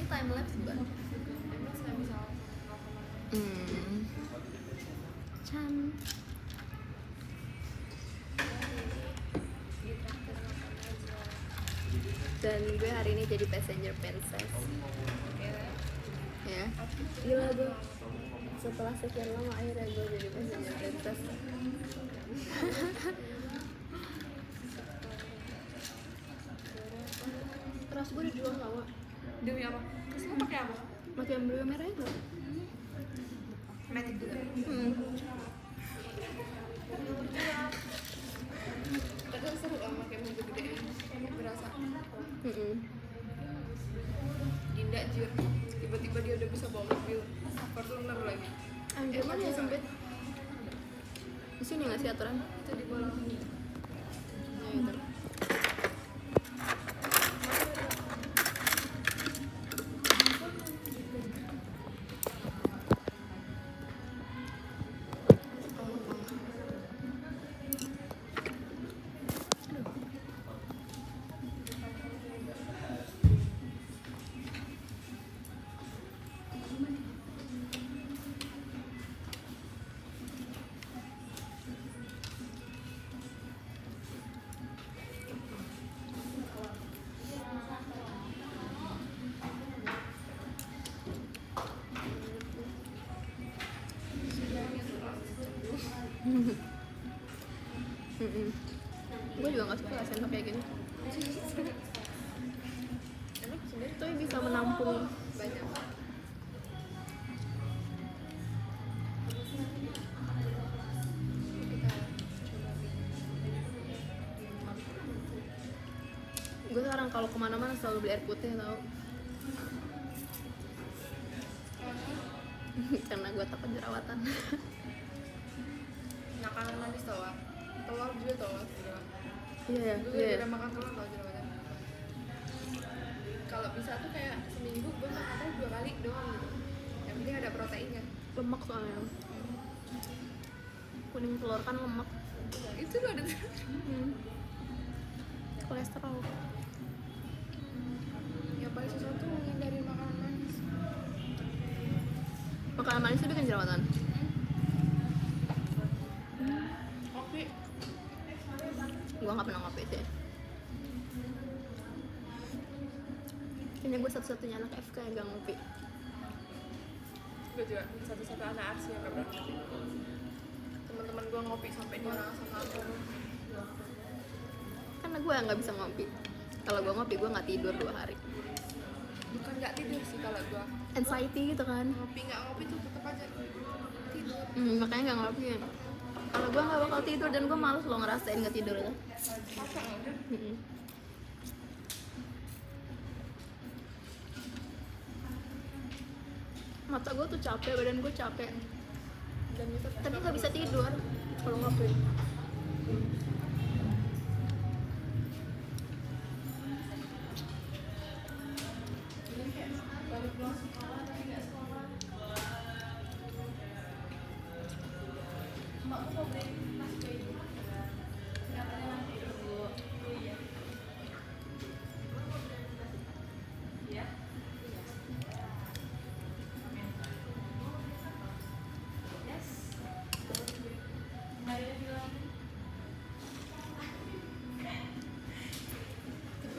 time lapse bukan? Emang saya bisa Chan. Dan gue hari ini jadi passenger princess. Ya. Gila gue. Setelah sekian lama akhirnya gue jadi passenger princess. Terus gue dijual sama demi apa? Terus lo pakai apa? pakai yang blue merah itu. Matic juga. Kadang seru lah pakai mobil gede Berasa Dinda jir. tiba-tiba dia udah bisa bawa mobil Fortuner lagi. Anjir mana ya sempit. Di sini nggak sih aturan? Itu di bawah. Ya itu. Gue juga nggak suka sendok kayak gini. Enak sendiri Tapi bisa menampung banyak. gue sekarang kalau kemana-mana selalu beli air putih tau. Karena gue takut jerawatan. Makanan manis tau ah. Telur juga tau ah. Iya Gue udah makan telur tau jerawatan. Kalau bisa tuh kayak seminggu gue makannya 2 kali doang gitu. Yang penting ada proteinnya. Lemak soalnya. Kuning telur kan lemak. Itu loh ada Kolesterol. yang paling susah tuh menghindari makanan manis. Makanan manis itu bikin jerawatan. Kopi Gue nggak pernah ngopi sih. Kayaknya gue satu-satunya anak FK yang gak ngopi. gue juga satu-satu anak arsi yang gak pernah ngopi. Teman-teman gue ngopi sampai dia rasa kantor. Karena gue nggak bisa ngopi. Kalau gue ngopi gue nggak tidur 2 hari. Bukan nggak tidur sih kalau gue Anxiety gitu kan. ngopi nggak ngopi tuh tetap aja tidur. Makanya nggak ngopi. Kalau gue nggak bakal tidur dan gue males lo ngerasain nggak tidur itu. Apa nggak? Mata gue tuh capek, badan gue capek. Dan itu Tapi nggak bisa tidur kalau ngopi. tapi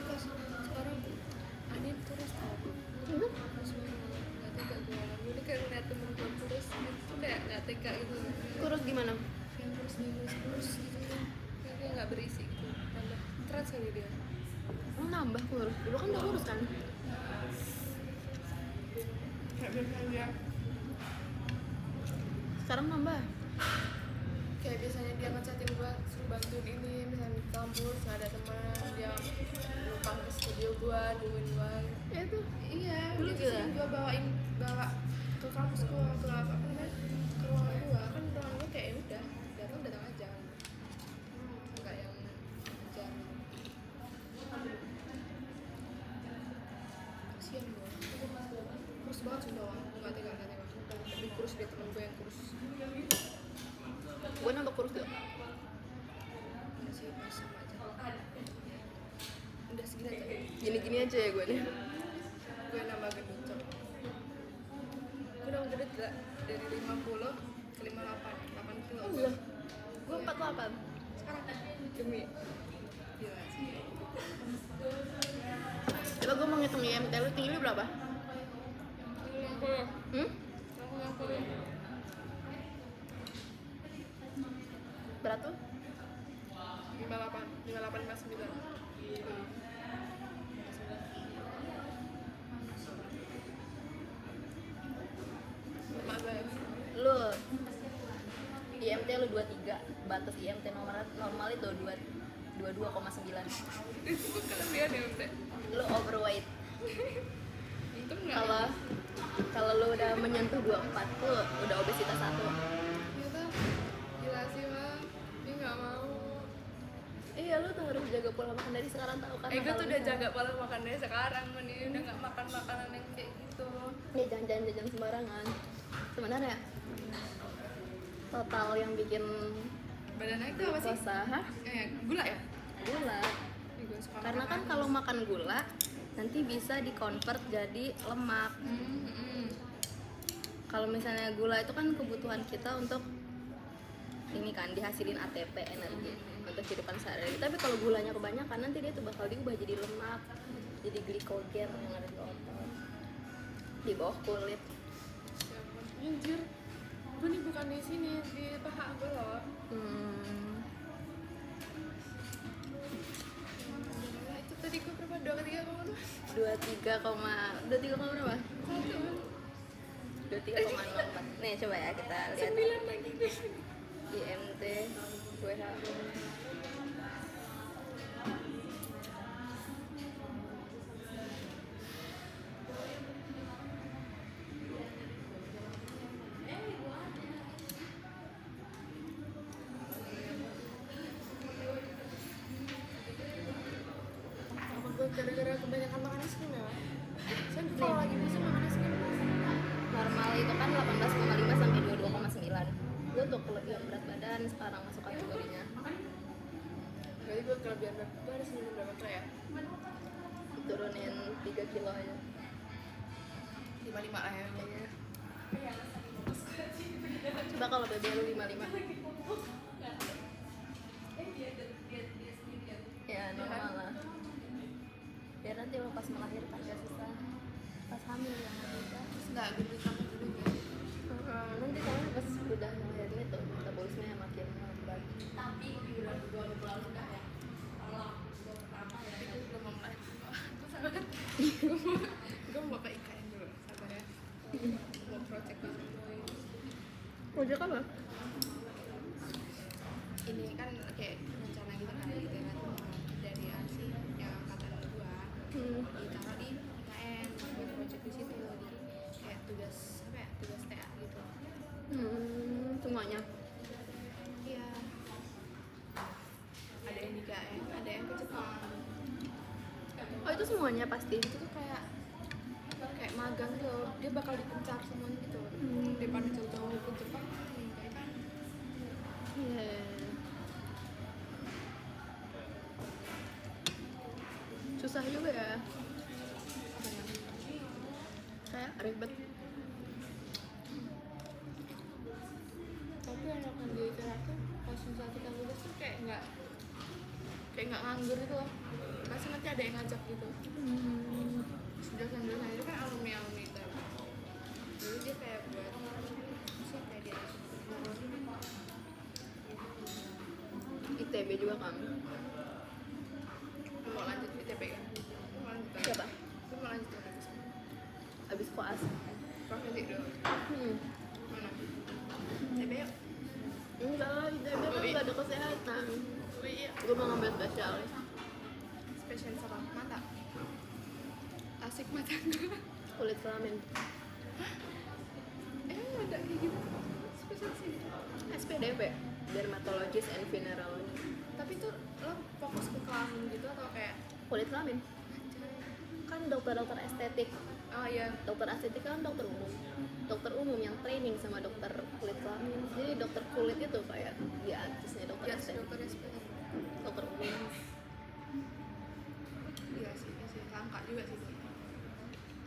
pas sekarang Adin terus tau terus nggak tega gue jadi kayak ngeliat temen gue terus itu kayak nggak tega gitu Kurus gimana? yang kurus gitu kayak nggak berisi gitu tambah terat kali dia. Oh, nambah kurus. Dulu kan udah kurus kan? Kayak biasanya dia Sekarang nambah. kayak biasanya dia ngechatin gue suruh bantuin ini misalnya di kampus nggak ada teman dia numpang ke studio gue nungguin gue. Ya itu. Iya, Dulu dia gila. sering gue bawa ke kampus gue, ke apa namanya, ke ruangan gue. Kan ruangan gue kayak udah datang aja. Enggak yang ngejar. Kasian gue. Kurus banget sumpah, nggak tega. Lebih kurus dari temen gue yang kurus. Gue nambah kurus gak? Masih sama aja. Udah segini aja. Gini-gini aja ya gue nih. Gue nambah gendut. gila dari 50 ke 58 8 kilo. Oh iya. Gue 48. Sekarang Demi. gila sih. Coba gue mau ngitung IMT lu tinggi lu berapa? 50. Hmm? 50. Berat tuh? 58 59. Lu IMT lu 23, batas IMT normal itu 22,9. Itu kelebihan ya udah. Lu overweight. Untung nggak. Kalau lu udah menyentuh 24 tuh udah obesitas 1. Gitu. Gila sih bang. Dia nggak mau. Iya, lu tuh harus jaga pola makan dari sekarang tahu kan. Gue tuh udah jaga pola makan dari sekarang nih, udah nggak makan makanan yang kayak gitu. Ya jangan jajan sembarangan. Sebenarnya total yang bikin Badan naik tuh apa sih? glukosa, hah? Gula ya? Gula. Gue suka Karena kan kalau makan gula nanti bisa dikonvert jadi lemak. Kalau misalnya gula itu kan kebutuhan kita untuk ini kan dihasilin ATP energi untuk kehidupan sehari-hari. Tapi kalau gulanya kebanyakan nanti dia tuh bakal diubah jadi lemak, jadi glikogen yang ada di otot, di bawah kulit. Anjir, gue nih bukan di sini, di paha gue loh. Itu tadi gue berapa? 23,2? 23 berapa? 23,04. Nih coba ya kita lihat 9 lagi nih. IMT WHO. Apa gue gara-gara kebanyakan makan es krim ya? Saya kalau lagi musim makan es krim. Normal itu kan 18,5 sampai 22,9. Gue tuh kelebihan berat badan sekarang masuk kategorinya. Berarti gue kelebihan berat, gue harus minum berapa kilo ya? Turunin 3 kilo aja. 55 lah ya. Coba kalau BB lu 55. Ya normal lah. Biar nanti lo pas melahirkan gak susah. Pas hamil yang juga. Enggak, gue beli kamu dulu ya. Nanti kalau pas udah ngelahirin itu metabolisme makin lambat. Tapi gue belum melahirkan. Gue mau ke IKN dulu, sabar ya. Mau project dulu. Project apa? Ini kan kayak rencana gitu kan dari dari ASI yang angkatan gua ditaruh di IKN buat project di situ, jadi kayak tugas apa ya, tugas TA gitu. Semuanya. Iya, ada yang di IKN, ada yang ke Jepang. Oh itu semuanya pasti. Itu tuh kayak magang gitu, dia bakal dipencar semuanya gitu. Daripada jauh-jauh ke Jepang kan. Iya. Susah juga ya. Kayak ribet. Tapi enakan di IKN tuh pas misalnya kita lulus tuh kayak nggak nganggur gitu loh. Pasti nanti ada yang ngajak gitu. Dosen-dosen itu kan alumni itu. Jadi dia kayak buat sih kayak dia ITB juga kan. mau lanjut ITB kan? Mau lanjut lagi? Siapa? Lu mau lanjut lagi? Abis koas. Profesi dulu. Mana? ITB yuk. Enggak lah, ITB kan UI. nggak ada kesehatan. Iya. Gue mau ngambil spesialis. Spesialis apa? Mata. Asik mata gue. Kulit kelamin. Ada kayak gitu. Spesialis ini. SPDP, Dermatologist and Venereology. Tapi tuh lo fokus ke kelamin gitu atau kayak Kulit kelamin. Kan dokter-dokter estetik. oh iya. Dokter estetik kan dokter umum. Dokter umum yang training sama dokter kulit kelamin. Jadi dokter kulit itu kayak di atasnya dokter Iya, estetik. dokter SPM. Dokter umum. Iya sih, langka juga sih.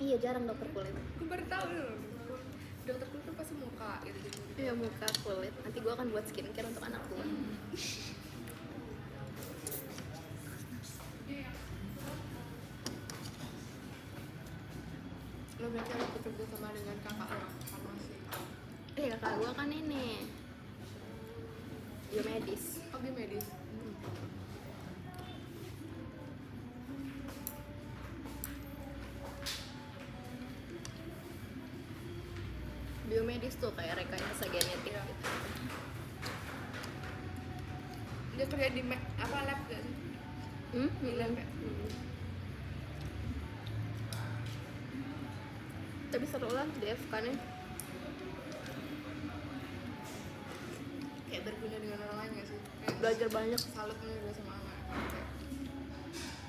Iya jarang dokter kulit. Gue baru tahu loh. dokter kulit tuh pasti muka gitu gitu. Iya, muka, kulit. Nanti gue akan buat skincare untuk anak gue. Lo berarti lo bekerja sama dengan kakak lo farmasi. Kakak gue kan ini biomedis. Oh, biomedis. Biomedis tuh kayak rekayasa genetik Iya. gitu. Dia kerja di apa lab gak sih? Di lab ya? Tapi seru lah DF kan ya. Kayak berguna dengan orang lain gak sih? Kayak Belajar banyak. salut nih gue sama anak kayak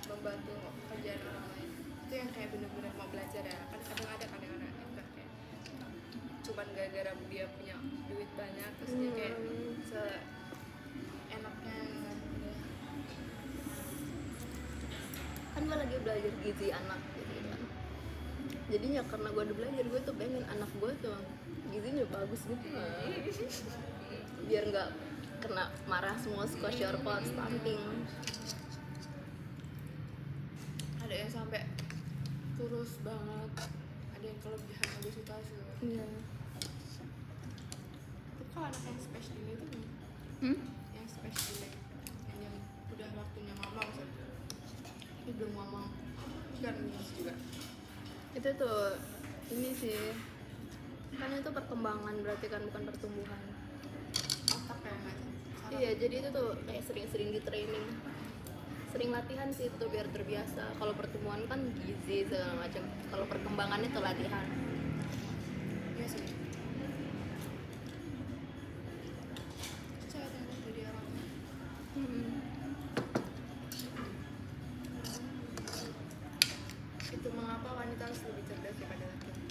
membantu kerjaan orang lain. Itu yang kayak bener-bener mau belajar ya. Kan kadang ada kadang-kadang yang enggak kayak cuman gara-gara dia punya duit banyak terus dia kayak seenaknya ya. Kan gue lagi belajar gizi anak gitu kan. Jadinya karena gue udah belajar, gue tuh pengen anak gue tuh gizinya bagus gitu. Biar nggak kena marah semua kwashiorkor, stunting. Ada yang sampai kurus banget, ada yang kelebihan obesitas gitu. Iya. Tapi kalau anak yang space delay itu yang space delay yang udah waktunya mamang misalnya ini belum mamang kan juga Itu tuh ini sih kan itu perkembangan berarti kan, bukan pertumbuhan. otak kayak nggak sih? Saraf. Iya, jadi itu tuh kayak sering-sering di training, sering latihan sih itu biar terbiasa. Kalau pertumbuhan kan gizi segala macam, kalau perkembangan itu latihan. Iya sih. Susah ternyata jadi orang tua. Itu mengapa wanita harus lebih cerdas daripada laki-laki.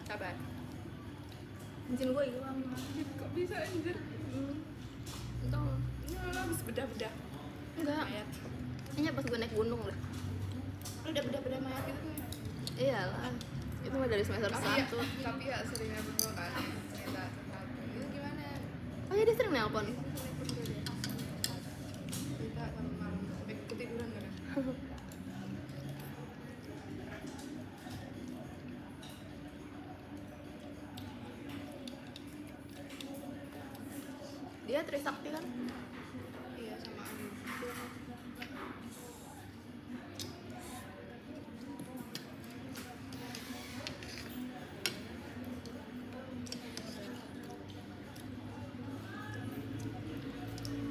Sabar. Izin gue hilang. Kok bisa anjir? Untung Ini lo habis bedah-bedah enggak. mayat. Kayaknya pas gue naik gunung deh. Lo udah bedah-bedah mayat gitu kan? Iyalah, itu mah dari semester Tapi 1. tapi ya seringnya berdua kan cerita sesuatu. Itu gimana? Oh jadi sering nelpon? Cerita sama malam sampai ketiduran kan? Dia Trisakti kan? Iya sama Adi.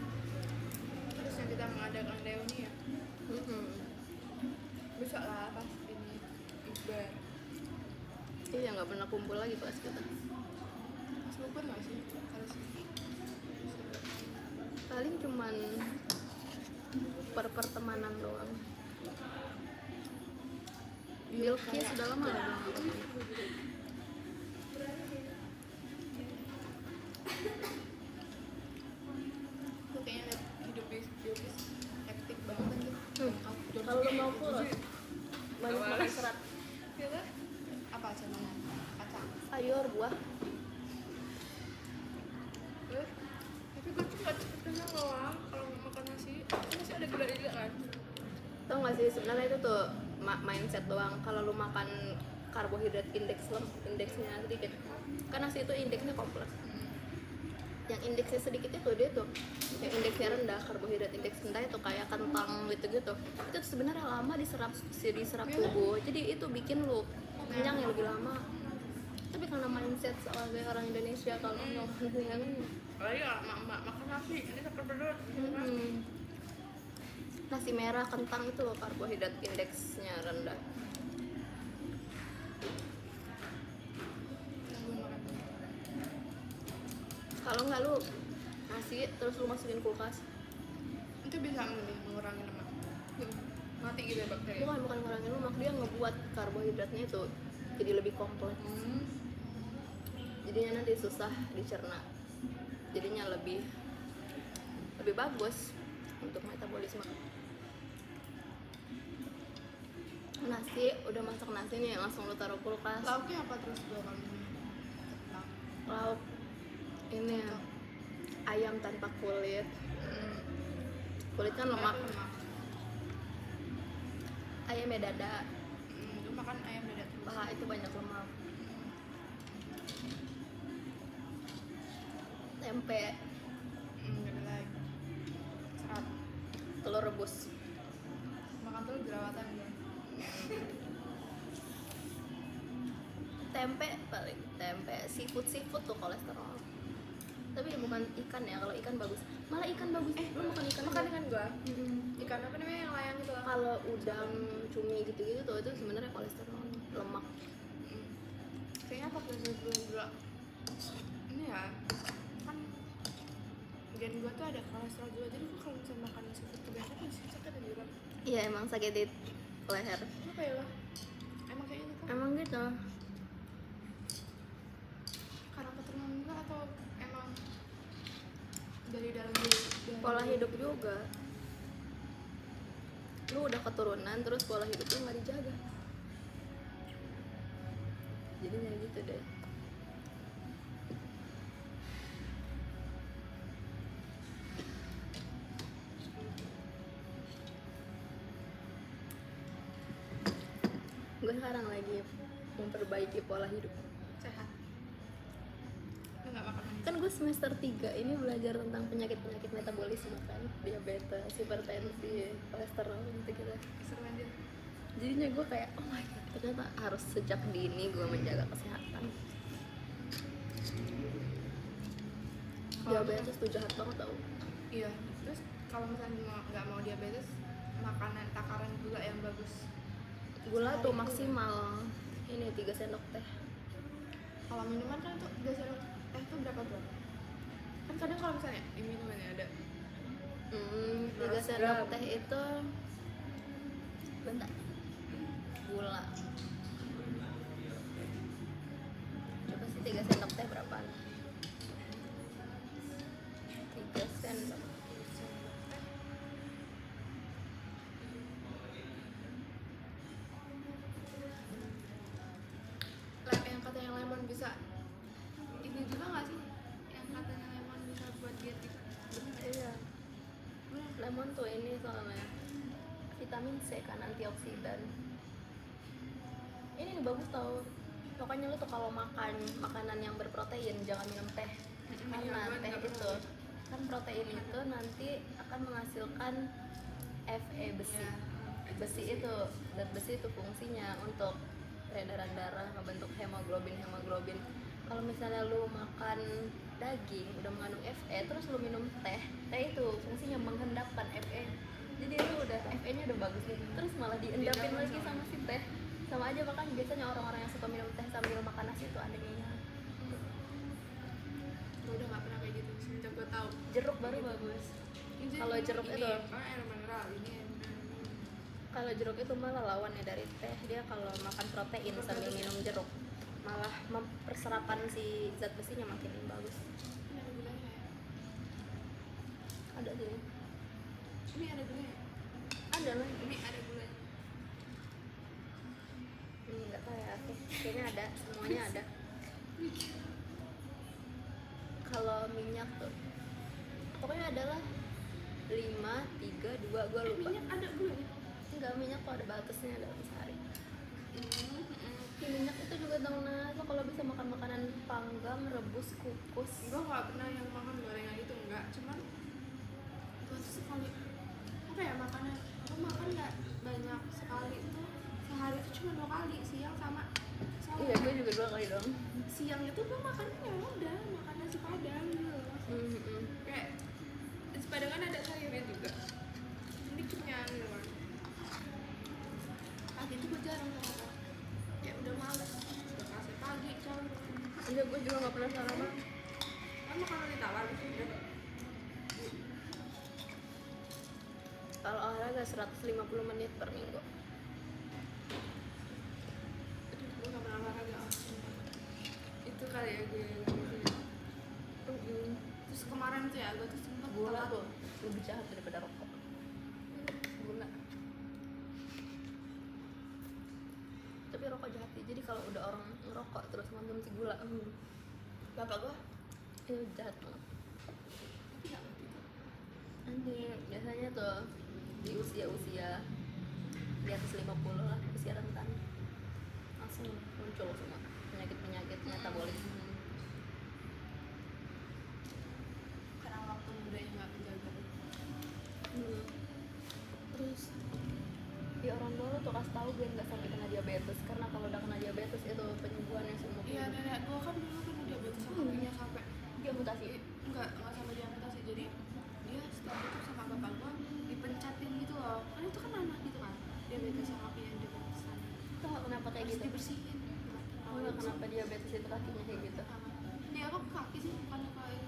Terus yang kita mengadakan reuni ya, bisa lah pas ini Iqbal. Iya, nggak pernah kumpul lagi pas kita. Mas Bogor nggak sih? Harus Paling cuman pertemanan doang. Bilkis sudah lama nggak ketemu. Lu kayaknya liat hidup di Biobis hektik banget gitu. Kalau lo mau kurus, banyak Awalnya. makan serat, Gitu? Apa contohnya? Kacang. sayur, buah. Tapi gue tuh gak cepet kenyang loh Wang. Kalau mau makan nasi masih ada gula juga kan. Tau nggak sih sebenarnya itu tuh mindset doang. Kalau lu makan karbohidrat indeksnya sedikit, kan nasi itu indeksnya kompleks. Yang indeksnya sedikit itu dia tuh, yang indeksnya rendah, karbohidrat indeks rendah itu kayak kentang gitu-gitu. Itu tuh sebenarnya lama diserap tubuh. Jadi itu bikin lu kenyang yang lebih lama. Tapi karena mindset sebagai orang Indonesia kalau nggak makan kenyang, Apalagi kalau emak makan nasi ini sakit perut. nasi merah, kentang itu karbohidrat indeksnya rendah. Kalau nggak lu nasi terus lu masukin kulkas, Itu bisa mengurangi lemak. Mati gitu ya bakteri. bukan ngurangin lemak, dia ngebuat karbohidratnya itu jadi lebih kompleks. Jadinya nanti susah dicerna, jadinya lebih bagus untuk metabolisme. Nasi udah masak nasi nih langsung lu taruh kulkas. Lauknya apa terus dua kali ini? Lauk. Lauk ini ya, ayam tanpa kulit. Kulit kan lemak. Ayamnya dada. Lu makan ayam dada terus. Wah, itu banyak lemak. Tempe, Dada lagi. Serat. telur rebus. Makan telur jerawatan ya. Tempe paling, tempe seafood tuh kolesterol. Tapi bukan ikan ya, kalau ikan bagus. Malah ikan bagus. Lu makan ikan? Makan ikan gua. Mm-mm. Ikan apa namanya yang layang itu? Kalau udang, cumi gitu-gitu tuh itu sebenarnya kolesterol, lemak. Kayaknya pas gula ini ya kan gen gua tuh ada kolesterol juga, jadi gua kalau misalnya makan seafood kebanyakan pasti sakit juga. Iya, emang sakit di leher. Apa ya lah? Emang kayak gitu? Emang gitu. Karena keturunan juga atau emang dari dalam diri? Pola hidup juga. Lu udah keturunan terus pola hidup lu nggak dijaga. Jadi kayak gitu deh. Gue sekarang lagi memperbaiki pola hidup. Sehat. Lu nggak makan lagi? Kan gue semester 3 ini belajar tentang penyakit-penyakit metabolisme kan, diabetes, hipertensi, kolesterol gitu-gitu. Seru aja. Jadinya gue kayak oh my god, ternyata harus sejak dini gue menjaga kesehatan. Diabetes tuh jahat banget tau. Iya. Terus kalau misalnya nggak mau diabetes, makanan takaran gula yang bagus. Gula Sehari tuh itu maksimal ini 3 sendok teh. Kalau minuman kan tuh biasanya teh tuh berapa gram? Kan kadang kalau misalnya di minumannya ada 3 sendok teh itu bentar, gula coba sih 3 sendok teh berapaan? 3 sendok yang katanya lemon bisa ini juga nggak sih? Yang katanya lemon bisa buat diet gitu. iya. Lemon tuh ini soalnya vitamin C kan, antioksidan. Ini nih bagus tau. Pokoknya lu tuh kalau makan makanan yang berprotein jangan minum teh. Karena teh itu kan protein itu nanti akan menghasilkan Fe, besi. Besi itu, dan besi itu fungsinya untuk peredaran darah, ngebentuk hemoglobin. Kalau misalnya lu makan daging udah mengandung Fe, terus lu minum teh itu fungsinya menghendapkan Fe. Jadi lu udah Fe-nya udah bagus nih, terus malah diendapin lagi sama si teh. Sama aja, bahkan biasanya orang-orang yang suka minum teh sambil makan nasi itu anemia. Gue udah nggak pernah kayak gitu. Semenjak gue tahu. Jeruk baru bagus. Kalau jeruk ini, itu, air mineral ini. kalau jeruk itu malah lawannya dari teh. Dia kalau makan protein sambil minum jeruk malah perserapan si zat besinya makin bagus. Ini ada gulanya ya? Ada sini. Ini ada gulanya? Ada lah. Ini ada gulanya. Nggak tahu ya. Oke. Kayaknya ada. Semuanya ada. Kalau minyak tuh, pokoknya adalah 5, 3, 2, gue lupa. Minyak ada gulanya? Enggak, minyak kok ada batasnya dalam sehari. Di minyak itu juga tau nah, lo kalau bisa makan makanan panggang, rebus, kukus. Gue nggak pernah yang makan gorengan itu, enggak. Cuman gue tuh sekali apa ya makanan, gue makan nggak banyak sekali itu, sehari itu cuma 2 kali, siang sama sore. Iya, gue juga 2 kali dong. Siang itu gue makannya ya udah makan nasi padang gitu loh. Kayak nasi padang kan ada sayurnya juga, ini kenyang gitu kan. Pagi itu gue jarang sarapan, ya udah males udah kasih pagi caur. Enggak, gue juga nggak pernah sarapan. Kan makan roti tawar gitu udah. Kalau olahraga 150 menit per minggu. Aduh, gue gak pernah olahraga. Itu kali ya gue yang terus kemarin tuh ya gue tuh sempet Gula telat. tuh lebih jahat daripada rokok. Gula. kalau udah orang ngerokok terus konsumsi gula, bapak gua itu jahat banget. Nanti biasanya tuh di usia di atas 50 lah, usia rentan, langsung muncul semua penyakit metabolik. karena waktu mudanya nggak menjaga. Terus ya orang tua lu tuh kasih tahu biar nggak sampai kena diabetes, karena kalau udah kena diabetes itu penyembuhannya seumur Iya, hidup. nenek gua kan dulu kan diabetes kakinya sampai Dia mutasi. nggak sampai diamputasi. Jadi dia setelah itu sama bapak gua dipencatin gitu loh. Kan itu kan anak gitu kan. Diabetes sama kakinya diabetesan. Tahu kenapa kayak Harus gitu? dibersihin. Oh, nggak, kenapa diabetes itu kakinya kayak gitu? Dia kok kaki sih bukan kayak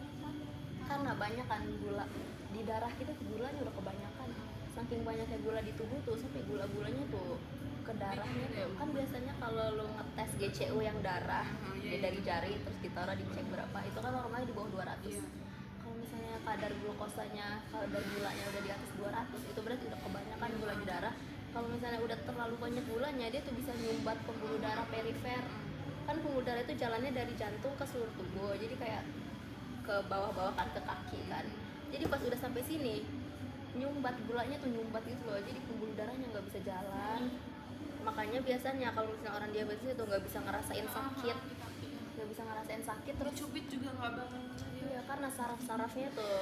Karena banyak kan gula di darah kita tuh, gulanya udah kebanyakan. Saking banyaknya gula di tubuh tuh sampai gula-gulanya tuh ke darahnya tuh. Kan biasanya kalau lo ngetes GCO yang darah Iya, dari jari terus ditaruh dicek berapa, itu kan normalnya di bawah 200. Iya. Kalau misalnya kadar glukosanya, kadar gulanya udah di atas 200, itu berarti udah kebanyakan gula di darah. Kalau misalnya udah terlalu banyak gulanya, dia tuh bisa nyumbat pembuluh darah perifer. Kan pembuluh darah itu jalannya dari jantung ke seluruh tubuh, jadi kayak ke bawah-bawah kan, ke kaki kan. Jadi pas udah sampai sini nyumbat, gulanya tuh nyumbat gitu loh, jadi pembuluh darahnya nggak bisa jalan. Makanya biasanya kalau misalnya orang diabetes itu nggak bisa ngerasain sakit, di kaki. nggak bisa ngerasain sakit terus. Cubit juga nggak bakal dia. Iya, karena saraf-sarafnya tuh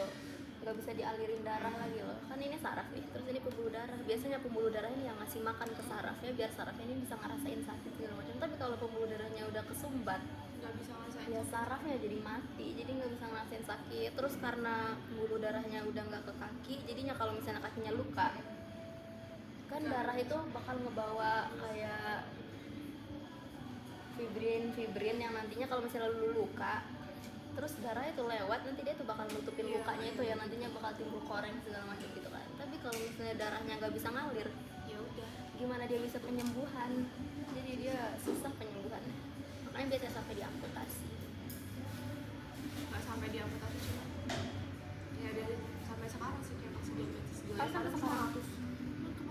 nggak bisa dialirin darah lagi loh. Kan ini saraf nih, terus ini pembuluh darah. Biasanya pembuluh darah ini yang ngasih makan ke sarafnya biar sarafnya ini bisa ngerasain sakit segala macam. Tapi kalau pembuluh darahnya udah kesumbat, Nggak bisa ngerasain. ya sarafnya jadi mati, jadi nggak bisa ngerasain sakit. Terus karena pembuluh darahnya udah nggak ke kaki, jadinya kalau misalnya kakinya luka, kan darah itu bakal ngebawa kayak fibrin yang nantinya kalau misalnya lu luka, terus darah itu lewat, nanti dia tuh bakal nutupin lukanya itu ya, nantinya bakal timbul koreng segala macam gitu kan. Tapi kalau misalnya darahnya nggak bisa ngalir, Ya udah. gimana dia bisa penyembuhan? Jadi dia susah penyembuhannya, makanya biasanya sampai diamputasi. Nggak sampai diamputasi cuma. Ya dari sampai sekarang sih kayak masih diabetes gue. Kan sampai sekarang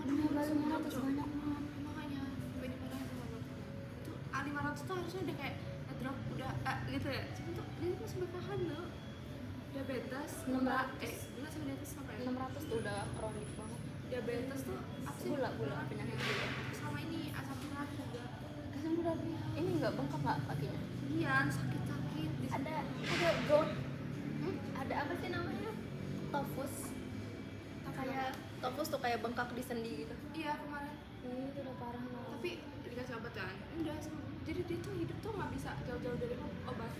Kemana kali 500 banyak banget. makanya sampai di mana itu tuh 500 tuh harusnya udah kayak drop udah gitu ya. Cuma tuh dia tuh masih bertahan loh. Diabetes 600. gula sama diabetes sampai 600 tuh udah kronik banget. diabetes tuh apa sih? Gula penyakit gula. Sama ini asam urat juga. Asam urat ini nggak bengkak nggak kakinya? Iya sakit Ada gout. Ada apa sih namanya? Tofus. Kayak tofus tuh kayak bengkak di sendi gitu. iya kemarin. Ini udah parah banget. Tapi dikasih obat kan udah sembuh. Jadi dia tuh hidup tuh nggak bisa jauh-jauh dari obat,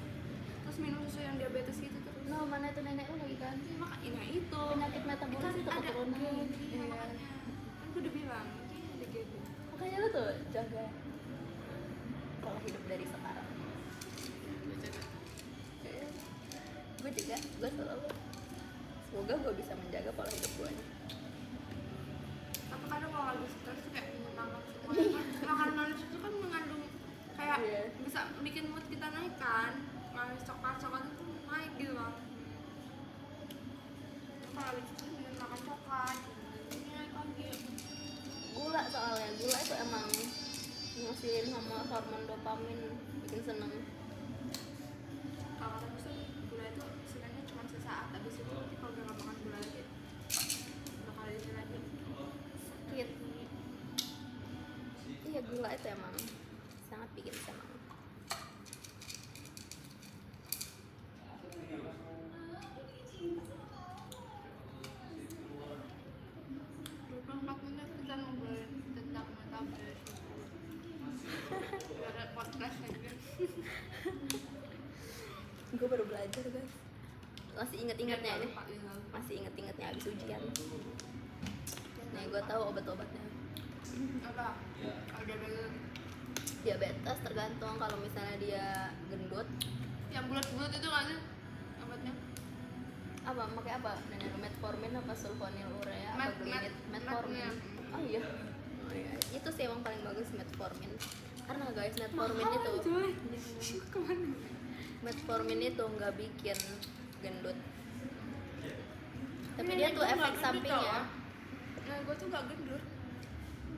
terus minum susu yang diabetes gitu terus. No, mana itu nenek lu lagi kan? Makanya itu Penyakit metabolis kan itu ada keturunan. iya, Iya. makanya kan gue udah bilang ini ada gitu. Makanya lu tuh jaga pola hidup dari sekarang. Gue juga, gue selalu semoga gue bisa menjaga pola hidup gue. Tapi kadang kalau lagi stres tuh kayak makanan manis itu kan mengandung kayak Iya. bisa bikin mood kita naik kan, manis coklat itu naik gitu loh. Kalau lagi stres dengan makan coklat ini naik lagi. Gula, soalnya gula itu emang ngasilin sama hormon dopamin, bikin seneng. Kalau kata Gus gula itu sebenarnya cuma sesaat, habis itu nanti kalau udah nggak makan gula lagi bakal ada lagi Sakit. Iya, gula itu emang sangat bikin senang. kita ngobrolin tentang metabolisme. Ada podcast lagi. Gue baru belajar guys, masih inget-ingetnya nih, Lupa, gitu. masih inget-ingetnya abis ujian. Nih gue tahu obat-obatnya. Apa? Ada Diabetes tergantung, kalau misalnya dia gendut, yang bulat-bulat itu nggak sih obatnya? apa pakai apa? Nenek metformin apa sulfonyl urea apa glimit? Metformin. Oh iya. Oh iya. Itu sih emang paling bagus metformin. Karena guys metformin itu Kemana? metformin itu nggak bikin gendut. Tapi Iya, dia nih, tuh gua nggak efek gendut sampingnya. tau. Nah, gue tuh nggak gendut.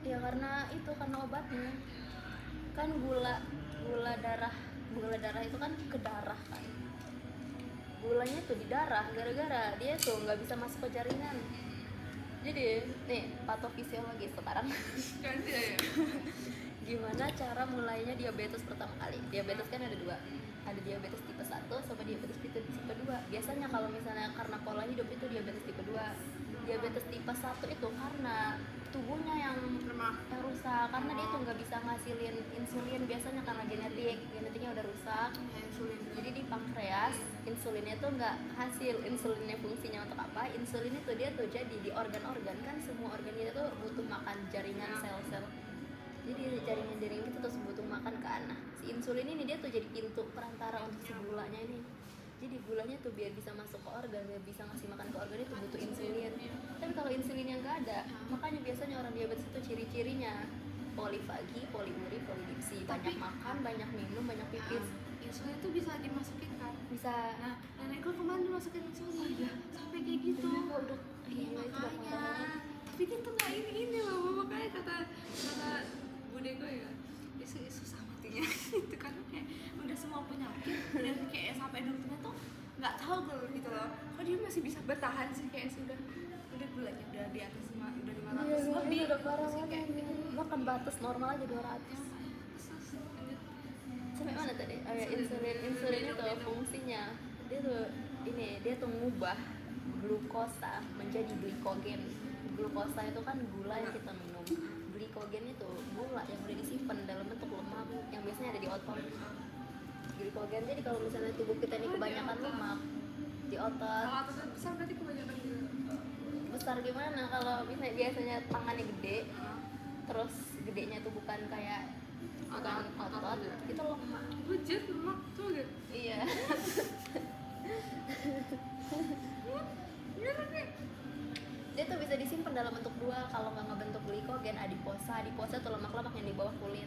Ya karena itu, karena obatnya. kan gula darah itu kan ke darah kan, gulanya tuh di darah gara-gara dia tuh nggak bisa masuk ke jaringan. Jadi nih patofisiologi sekarang ganti ya. gimana cara mulainya diabetes pertama kali. Diabetes kan ada dua, ada diabetes tipe 1 sama diabetes tipe 2. Biasanya kalau misalnya karena pola hidup itu diabetes tipe 2. Diabetes tipe 1 itu karena tubuhnya yang Lemah. rusak, karena dia tuh nggak bisa ngasilin insulin, biasanya karena genetiknya udah rusak. Insulin. Jadi di pankreas insulinnya tuh nggak hasil. Insulinnya fungsinya untuk apa? Insulin itu dia tuh jadi di organ-organ, kan semua organ kita tuh butuh makan, jaringan sel-sel. Jadi jaringan-jaringan itu terus butuh makan kan. Nah, si insulin ini dia tuh jadi pintu perantara untuk si gulanya ini. Jadi gulanya tuh biar bisa masuk ke organ, biar bisa ngasih makan ke organ itu butuh insulin. Tapi kalau insulinnya nggak ada, makanya biasanya orang diabetes itu ciri-cirinya polifagi, poliuri, polidipsi, banyak makan, banyak minum, banyak pipis. Insulin tuh bisa dimasukin kan? Bisa. Nah, nenekku kemarin dimasukin insulin. Iya. Sampai kayak gitu. Udah, iya itu udah Makanya. parah. Tapi kita nggak ini loh, makanya kata budeko ya, itu susah matinya itu kan kayak udah semua penyakit dan kayak sampai dokternya tuh nggak tahu kalau gitu loh, kok dia masih bisa bertahan sih, kayak sudah gulanya udah di atas udah 500 Iya, lebih udah parah terus banget. kayak Bahkan batas normal aja 200. terus lanjut. Sampai mana tadi? Oh ya, insulin itu fungsinya dia tuh dia tuh ngubah glukosa menjadi glikogen. Glukosa itu kan gula yang kita minum. Glikogen itu gula yang udah disimpan dalam bentuk lemak yang biasanya ada di otot. Glikogen, jadi kalau misalnya tubuh kita ini kebanyakan lemak di otot, Kalau otot besar berarti kebanyakan gitu. besar gimana? Kalau misalnya biasanya tangannya gede, terus gedenya itu bukan kayak otot, itu lemak. Bujur lemak tuh gitu. Iya. Dia tuh bisa disimpan dalam bentuk dua, kalau nggak ngebentuk glikogen, adiposa. Adiposa tuh lemak-lemak yang di bawah kulit.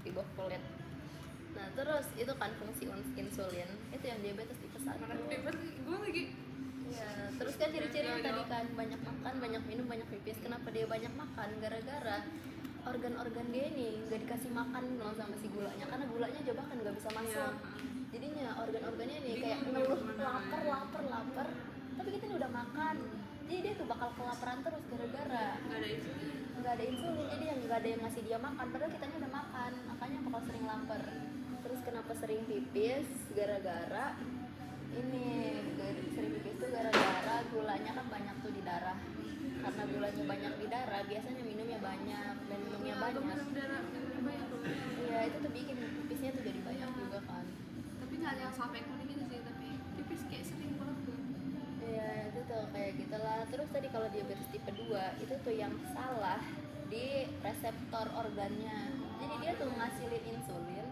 Di bawah kulit. Nah, terus itu kan fungsi insulin. Itu yang diabetes tipe 1. Gue lagi. Ya, terus kan ciri-cirinya tadi kan banyak makan, banyak minum, banyak pipis. Kenapa dia banyak makan? Gara-gara organ-organ dia ini nggak dikasih makan loh sama si gulanya, karena gulanya aja bahkan nggak bisa masuk. Jadinya organ-organnya nih kayak ngeluh lapar, tapi kita ini udah makan, jadi dia tuh bakal kelaparan terus gara-gara nggak ada insulin. Jadi yang nggak ada yang ngasih dia makan, padahal kitanya udah makan, makanya bakal sering lapar. Terus kenapa sering pipis? Gara-gara sering pipis tuh gara-gara gulanya kan banyak tuh di darah. Karena gulanya banyak di darah, biasanya minumnya banyak dan minumnya banyak. Iya, itu tuh bikin pipisnya tuh jadi banyak juga kan. Tapi nggak ada yang sampai kuning gitu sih, tapi pipis kayak sering banget tuh. Iya, itu tuh kayak gitulah. Terus tadi kalau diabetes tipe 2 itu tuh yang salah di reseptor organnya. Jadi dia tuh ngasilin insulin,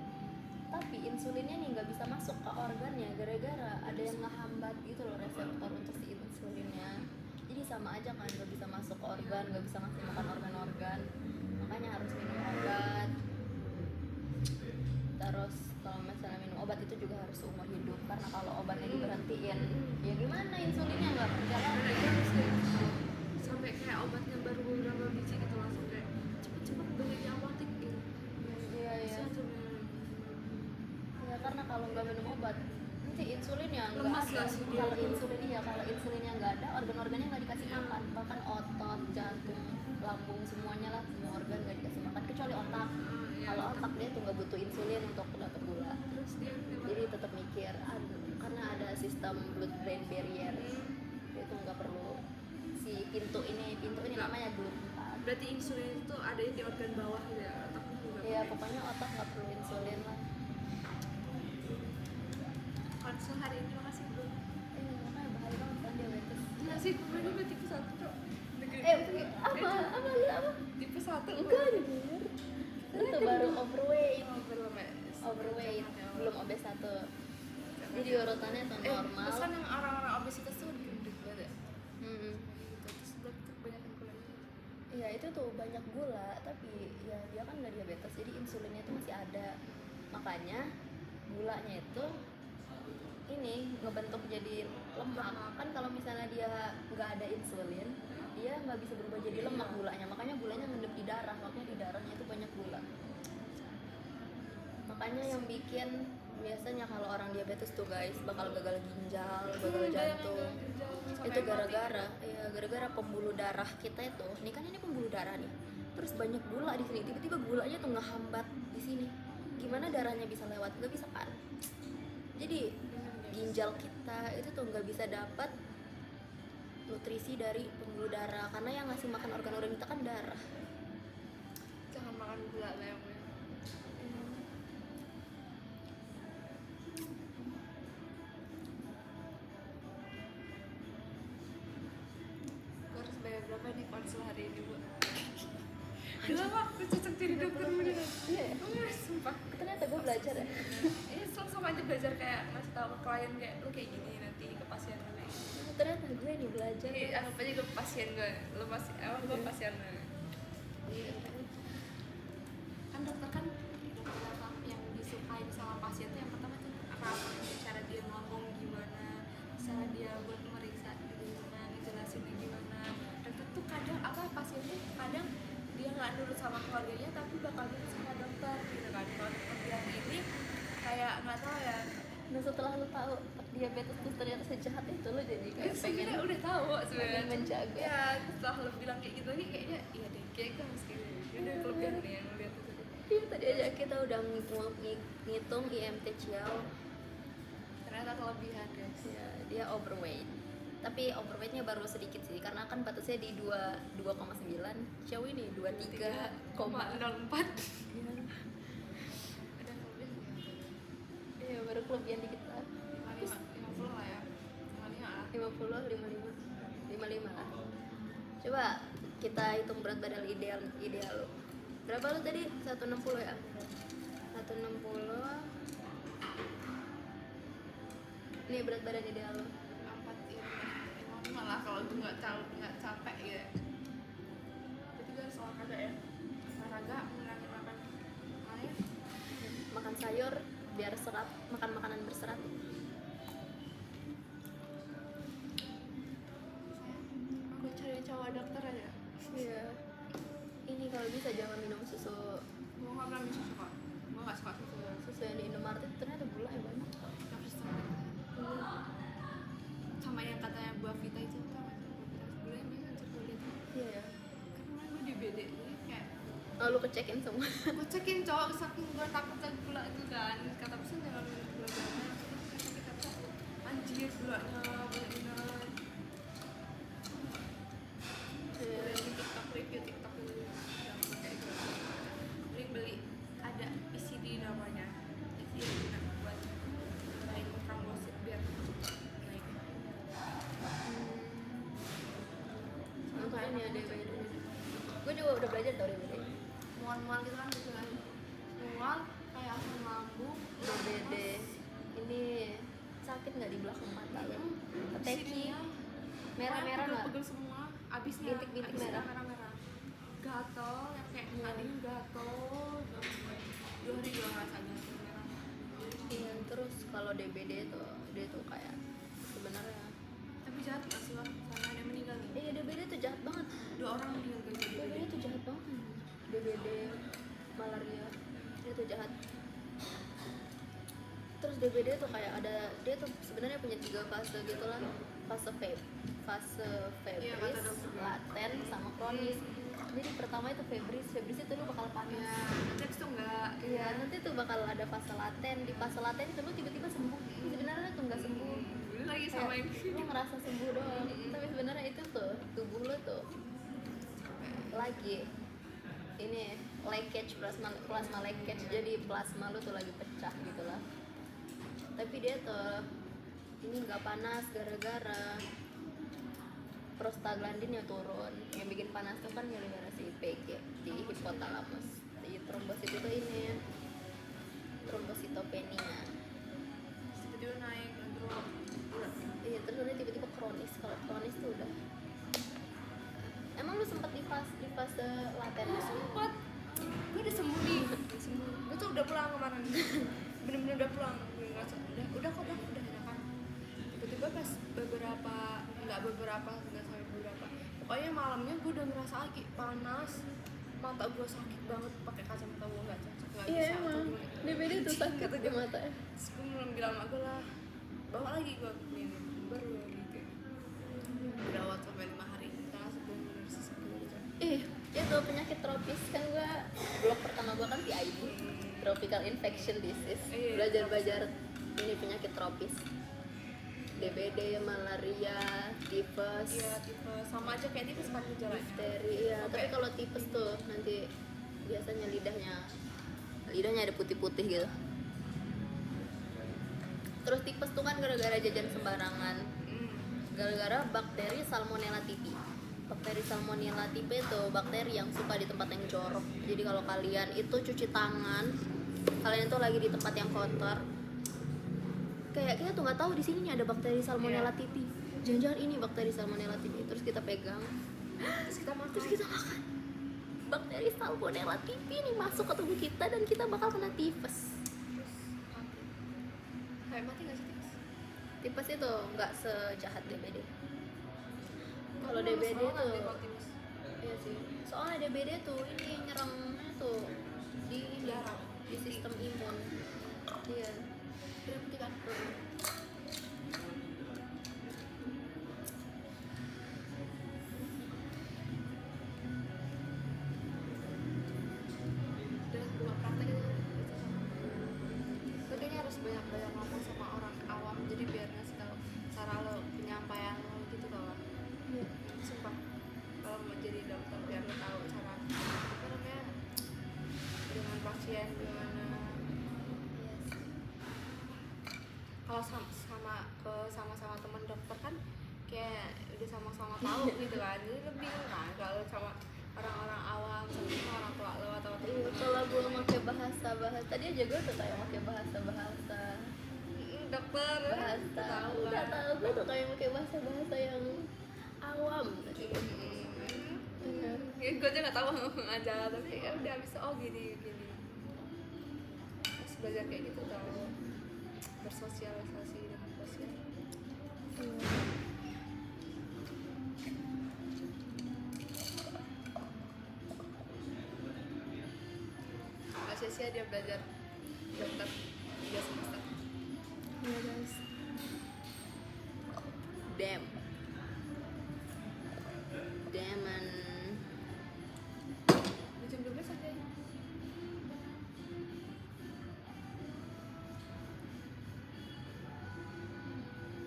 tapi insulinnya nih nggak bisa masuk ke organnya gara-gara ada yang ngehambat gitu loh reseptor untuk si insulinnya. Jadi sama aja kan, nggak bisa masuk ke organ, nggak bisa ngasih makan organ-organ, makanya harus minum obat. Terus kalau misalnya minum obat itu juga harus seumur hidup, karena kalau obatnya diberhentiin ya gimana, insulinnya nggak berjalan. Sampai kayak obatnya baru beberapa biji gitu langsung kayak cepet-cepet beli di apotek gitu. Iya. Ya karena kalau nggak minum obat nanti insulinnya nggak Lemas ada. nggak sih dia? Kalau insulinnya nggak ada, organ-organnya nggak dikasih makan, bahkan otot, jantung, lambung, semuanya lah, semua organ nggak dikasih makan kecuali otak. Kalau otak dia tuh nggak butuh insulin untuk dapat gula, Terus dia jadi tetap mikir karena ada sistem blood brain barrier, dia tuh nggak perlu si pintu ini namanya GLUT4. berarti insulin itu ada di organ bawah gitu ya, otak juga. Iya, pokoknya otak nggak perlu insulin lah. Konsul hari ini makasih bro. Makanya bahaya banget kan diabetes. Enggak sih, kemarin gue tipe 1 bro. Apa? Tipe 1 Enggak anjir. Itu baru overweight, belum ya? belum obes 1. Jadi urutannya tuh normal. Pesan yang orang-orang obesitas tuh gendut banget ya. Hmm. Terus kebanyakan gula. Iya, itu tuh banyak gula, tapi ya dia kan nggak diabetes, jadi insulinnya itu masih ada. Makanya gulanya itu ngebentuk jadi lemak. Kan kalau misalnya dia nggak ada insulin, dia nggak bisa berubah jadi lemak gulanya, makanya gulanya ngendep di darah, makanya di darahnya itu banyak gula. Makanya yang bikin biasanya kalau orang diabetes tuh guys bakal gagal ginjal, gagal jantung. Itu gara-gara pembuluh darah kita itu. Ini pembuluh darah nih. Terus banyak gula di sini. Tiba-tiba gulanya tuh ngehambat di sini. Gimana darahnya bisa lewat? Nggak bisa kan? Jadi ginjal kita itu tuh nggak bisa dapat nutrisi dari pembuluh darah karena yang ngasih makan organ-organ kita kan darah. Jangan makan gula lah yang gue harus bayar berapa nih konsul hari ini bu? Udah aku cocok jadi dokter beneran. Iya. Sumpah. Ternyata gue belajar ya. Ini sama aja belajar kayak ngasih tahu ke klien kayak lu kayak gini nanti ke pasien lu kayak gini. Ternyata gue nih belajar. Jadi anggap aja gue pasien gue, lu masih gue pasien lu. Iya. Kan dokter kan yang disukain sama pasien tuh yang pertama tuh ramah, cara dia ngomong gimana, cara dia buat meriksa gimana, ngejelasinnya gimana. Dan tuh kadang pasien tuh kadang dia nggak nurut sama keluarganya tapi bakal nurut sama dokter gitu kan. Kalau dokter bilang ini kayak nggak tahu ya. Nah setelah lu tahu diabetes tuh ternyata sejahat itu lu jadi kayak Sebenarnya pengen udah tahu sebenarnya pengen menjaga. ya setelah lo bilang kayak gitu nih kayaknya iya deh kayak gue harus kayak gini udah kelebihan nih yang lo lihat itu Iya tadi aja kita udah ngitung IMT Ciao. ternyata kelebihan guys Ya, dia overweight. Tapi overweightnya baru sedikit sih karena kan batasnya di 2,9. Ciao ini 23,04. 3,04 Iya. udah kelebihan Iya, baru kelebihan dikit lah. 50 lah ya 55 lah 55 lah. Coba kita hitung berat badan ideal lu. Berapa lu tadi? 160 ya? 160. Ini berat badan ideal lu. 4 ya 55 lah kalau gue nggak capek ya berarti gue harus olahraga ya olahraga ngurangin makan air Makan sayur biar serat, makan makanan berserat. aku cari cowok dokter aja Iya. Ini kalau bisa jangan minum susu gue nggak pernah minum susu kok gue nggak suka susu susu yang di Indomaret itu ternyata gula yang banyak. nafsu sama yang katanya buah vita itu tau gak sih? Buah vita sebulan bisa kulit Iya ya. karena gue di BD jadi kayak Oh, lu kecekin semua. gue cekin cowok saking gue takut sama gula itu kan kata pesan jangan minum gula banyak tapi kata anjir gulanya banyak Iya. di TikTok review TikTok dulu yang pakai gula beli ada PCD namanya PCD guna buat naik trombosit biar naik Makanya DBD. Gue juga udah belajar tau DBD. mual-mual gitu kan gitu kan mual kayak asam lambung DBD. Ini sakit nggak di belakang mata lu? Keteki. Merah-merah nggak? pegel semua abisnya Bintik-bintik abisnya merah. merah-merah gatel yang kayak tadi gatel 2 hari juga ngerasa gatel merah Iya, terus kalau DBD tuh dia tuh kayak sebenarnya tapi jahat gak sih Wak? Sampai ada yang meninggal nih iya DBD tuh jahat banget. 2 orang meninggal gara-gara DBD tuh jahat banget. DBD malaria dia tuh jahat. Terus DBD tuh kayak ada dia tuh sebenarnya punya 3 fase gitu lah. Fase Iya, kata febris, dokter. laten, sama kronis. Jadi pertama itu febris itu lu bakal panas. ya teks tuh enggak Iya, nanti tuh bakal ada fase laten. Di fase laten itu lu tiba-tiba sembuh. Sebenarnya tuh nggak sembuh. Lu lagi sama yang Kayak lu ngerasa sembuh doang. Tapi sebenarnya itu tuh tubuh lu tuh lagi ini leakage plasma leakage. Jadi plasma lu tuh lagi pecah gitu lah. Tapi dia tuh ini nggak panas gara-gara prostaglandin yang turun. Yang bikin panas tuh kan gara-gara si IPG di hipotalamus. Di trombosit itu ini trombositopenia. tiba-tiba naik ngedrop Iya, terus udah tiba-tiba kronis. Kalau kronis tuh udah. Emang lu sempet di fase laten? sempat gue udah sembuh nih gue tuh udah pulang kemarin bener-bener udah pulang gue ngerasa udah enakan tiba-tiba pas nggak sampai beberapa pokoknya malamnya gue udah ngerasa lagi panas, mata gue sakit banget, pakai kacamata gue nggak cocok, nggak Iya bisa. emang DBD tuh sakit di mata. Terus gue belum bilang sama gue lah, bawa lagi gue ke klinik baru gitu. Dirawat sampai 5 hari karena benar-benar sesak gitu. Itu penyakit tropis kan, gua blog pertama gua kan PID, tropical infection disease. Iya, Belajar ini penyakit tropis. DBD, malaria, tipes, Iya, tipe sama aja kayak tipes kan gejalanya. difteri. Iya, Oke. tapi kalau tipes tuh nanti biasanya lidahnya ada putih-putih gitu. Terus tipes tuh kan gara-gara jajan sembarangan. Gara-gara bakteri Salmonella typhi. Bakteri Salmonella typhi itu bakteri yang suka di tempat yang jorok. Jadi kalau kalian itu cuci tangan, kalian itu lagi di tempat yang kotor, kayak kita tuh nggak tahu di sini nih ada bakteri Salmonella typhi. Jangan-jangan ini bakteri Salmonella typhi. Terus kita pegang, terus kita makan. Bakteri Salmonella typhi ini masuk ke tubuh kita dan kita bakal kena tipes. Kayak mati nggak sih tipes? Tipes itu nggak sejahat DBD. Kalau Aku DBD lemes banget tuh, deh kalau tipes. iya sih. Soalnya DBD tuh ini nyerangnya tuh di Darah. di sistem imun. Iya. Darah putih kan? Udah gua praktek itu. Lo kayaknya harus banyak-banyak ngomong sama orang awam jadi biar ngasih tahu cara lo penyampaian lo gitu kalau Iya. sumpah kalau mau jadi dokter biar lo tahu cara apa namanya dengan pasien gimana. Kalau sama-sama teman dokter kan kayak udah sama-sama tahu gitu kan, jadi lebih kan kalau sama orang-orang awam sama orang tua lo atau Iya, teman-teman kalau gue pakai bahasa tadi aja gue tuh kayak pakai bahasa dokter tahu udah kan. tahu gue tuh kayak pakai bahasa yang awam. Bener. Ya, gue aja nggak tahu ngomong aja tapi ya udah bisa gini terus belajar kayak gitu tahu bersosialisasi dengan pasien. Nggak sia-sia dia belajar dokter 3 semester. Iya guys. Daman. Di jam 12 aja ya.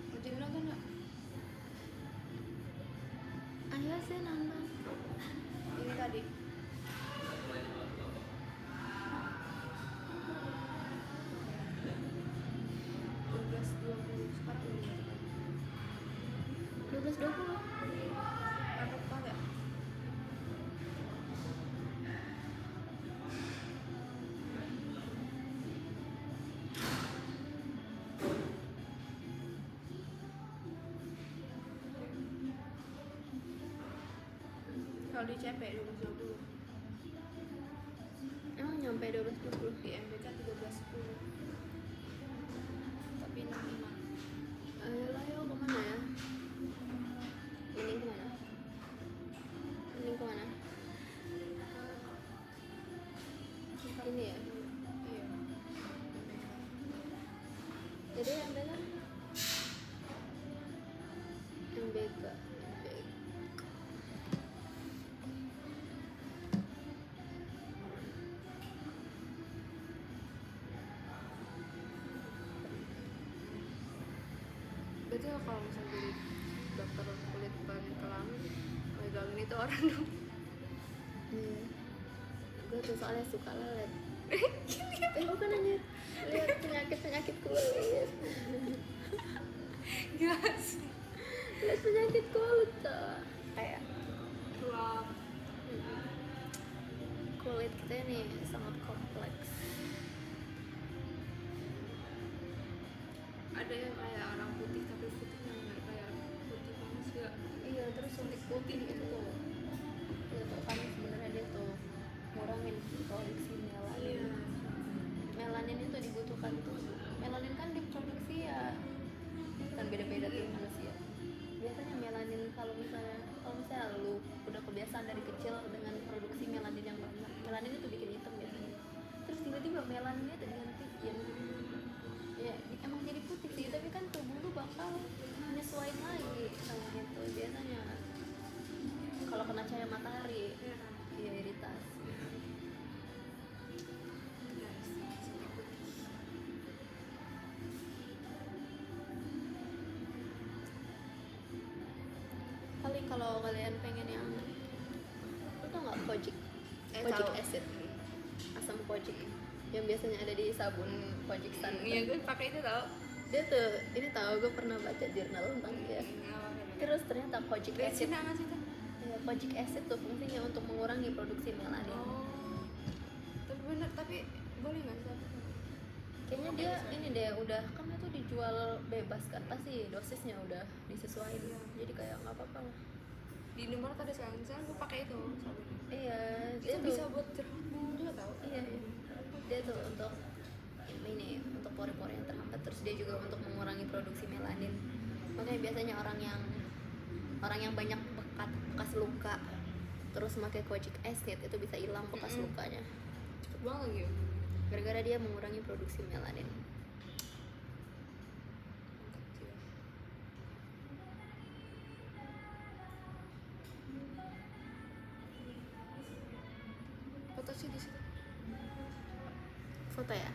Mau jadi nonton nggak? Ayo sih nonton. Ini tadi. Sekarang udah 12.20. apa nggak? Kalau di CP 12.20, Emang nyampe 12.20. di MBK 13.10, tapi 65. Ayolah yuk kemana ya? Mending kemana? Ini ya? Iya. Jadi yang mana? MBK. Berarti kalau misalnya jadi dokter kulit ban kelamin, megangin itu orang dong. Iya. Gue tuh soalnya suka liat. Bukan aja lihat penyakit kulit. Gila sih. Lihat penyakit kulit tuh. Kayak Ruang. kulit kita ini sangat kompleks. Ada yang kayak orang putih tapi putihnya nggak kayak putih manusia. Iya, terus suntik putih itu tuh. Itu tuh kan sebenarnya dia tuh ngurangin produksi melanin. Melanin itu dibutuhkan tuh. Melanin kan diproduksi ya kan beda-beda tuh manusia. Biasanya melanin kalau misalnya lu melanin itu bikin hitam biasanya. Terus tiba-tiba melaninnya tuh digantiin, ya emang jadi putih sih, tapi kan tubuh lu bakal menyesuaikan lagi sama itu biasanya kalau kena cahaya matahari. Iya kan? Iya, iritasi. Guys, sampai putih. Paling kalau kalian pengen yang, lu tau nggak kojic Tahu. acid, asam kojic yang biasanya ada di sabun kojic stand. Iya, gue pakai itu tau. Dia tuh, ini tahu gue pernah baca jurnal tentang dia. Terus ternyata kojic Dari acid, Cina nggak sih tuh? ya, kojic acid tuh fungsinya untuk mengurangi produksi melanin. Oh, tapi bener, tapi boleh nggak sih? Kayaknya dia ini deh, udah kan itu dijual bebas kan, pasti dosisnya udah disesuaikan. Iya. Jadi kayak nggak apa-apa lah. Di Indomaret ada sekarang gue pakai itu sabun. Iya, Itu dia bisa tuh, buat jerawat juga tau. iya, dia tuh untuk ini, untuk pori-pori yang terhambat. Terus dia juga untuk mengurangi produksi melanin. Makanya biasanya orang yang banyak bekas luka terus pakai kojic acid itu bisa hilang bekas lukanya, Cepet banget lagi ya. gara-gara dia mengurangi produksi melanin. Foto sih di situ. Foto ya.